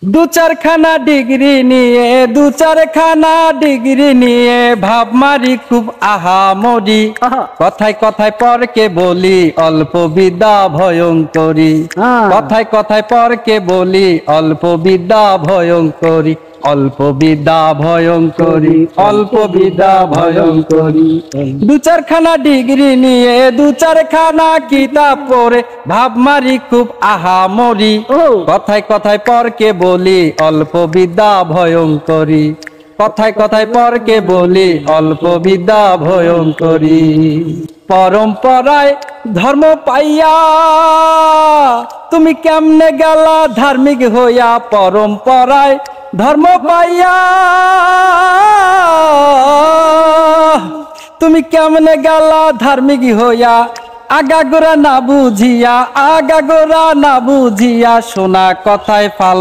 দু চারখানা ডিগ্রি নিয়ে ভাব মারি খুব আহামরি। কথায় কথায় পরকে বলি অল্প বিদ্যা ভয়ঙ্করী। কথায় কথায় পরকে বলি অল্প বিদ্যা ভয়ঙ্করী। অল্প বিদ্যা ভয়ঙ্করী, অল্প বিদ্যা ভয়ঙ্করী। দু চারখানা ডিগ্রি নিয়ে দু চারখানা কিতাব পড়ে ভাব মারি খুব আহামরি। কথায় কথায় পরকে বলি অল্প বিদ্যা ভয়ঙ্করী। কথায় কথায় পরকে বলি অল্প বিদ্যা ভয়ঙ্করী। পরম্পরায় ধর্ম পাইয়া তুমি কেমনে গেলা ধার্মিক হইয়া। পরম্পরায় ধর্ম পাইয়া তুমি কেমনে গেলা ধার্মিক হইয়া। আগাগোড়া না বুঝিয়া শোনা কথায় ফাল